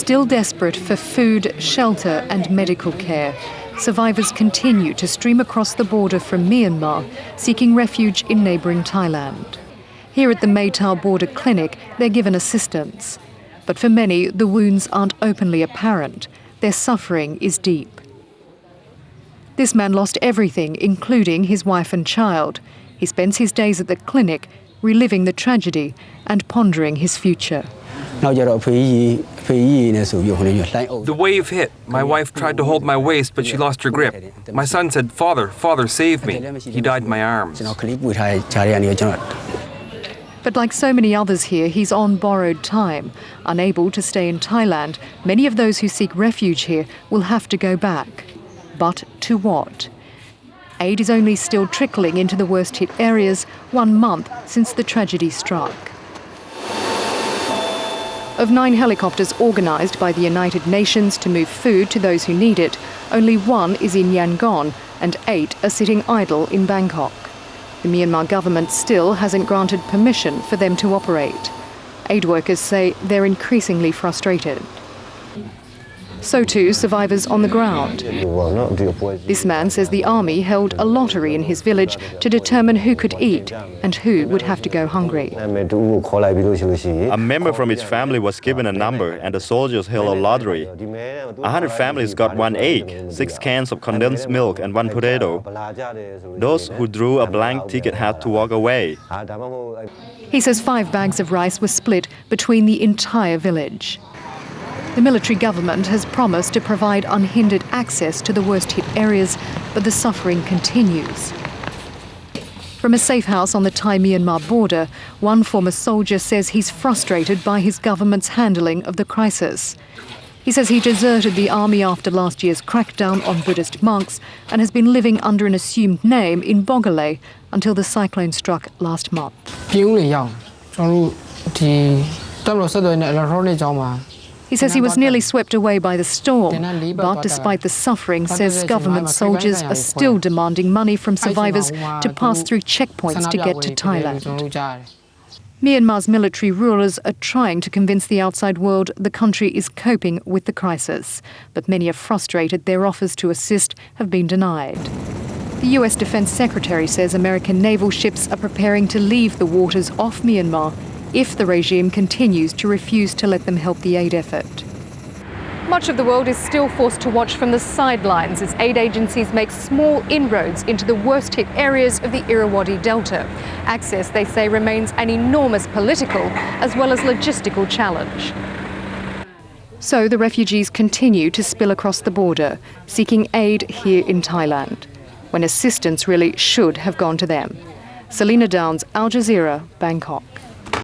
Still desperate for food, shelter and medical care, survivors continue to stream across the border from Myanmar, seeking refuge in neighbouring Thailand. Here at the Mae Tao border clinic, they're given assistance. But for many, the wounds aren't openly apparent. Their suffering is deep. This man lost everything, including his wife and child. He spends his days at the clinic, reliving the tragedy and pondering his future. The wave hit. My wife tried to hold my waist, but she lost her grip. My son said, "Father, Father, save me." He died in my arms. But like so many others here, he's on borrowed time. Unable to stay in Thailand, many of those who seek refuge here will have to go back. But to what? Aid is only still trickling into the worst-hit areas 1 month since the tragedy struck. Of 9 helicopters organised by the United Nations to move food to those who need it, only 1 is in Yangon and 8 are sitting idle in Bangkok. The Myanmar government still hasn't granted permission for them to operate. Aid workers say they're increasingly frustrated. So too survivors on the ground. This man says the army held a lottery in his village to determine who could eat and who would have to go hungry. A member from his family was given a number and the soldiers held a lottery. 100 families got 1 egg, 6 cans of condensed milk and 1 potato. Those who drew a blank ticket had to walk away. He says 5 bags of rice were split between the entire village. The military government has promised to provide unhindered access to the worst-hit areas, but the suffering continues. From a safe house on the Thai-Myanmar border, one former soldier says he's frustrated by his government's handling of the crisis. He says he deserted the army after last year's crackdown on Buddhist monks and has been living under an assumed name in Bogale until the cyclone struck last month. He says he was nearly swept away by the storm, but despite the suffering, says government soldiers are still demanding money from survivors to pass through checkpoints to get to Thailand. Myanmar's military rulers are trying to convince the outside world the country is coping with the crisis, but many are frustrated their offers to assist have been denied. The US Defense Secretary says American naval ships are preparing to leave the waters off Myanmar if the regime continues to refuse to let them help the aid effort. Much of the world is still forced to watch from the sidelines as aid agencies make small inroads into the worst-hit areas of the Irrawaddy Delta. Access, they say, remains an enormous political as well as logistical challenge. So the refugees continue to spill across the border, seeking aid here in Thailand, when assistance really should have gone to them. Selina Downes, Al Jazeera, Bangkok.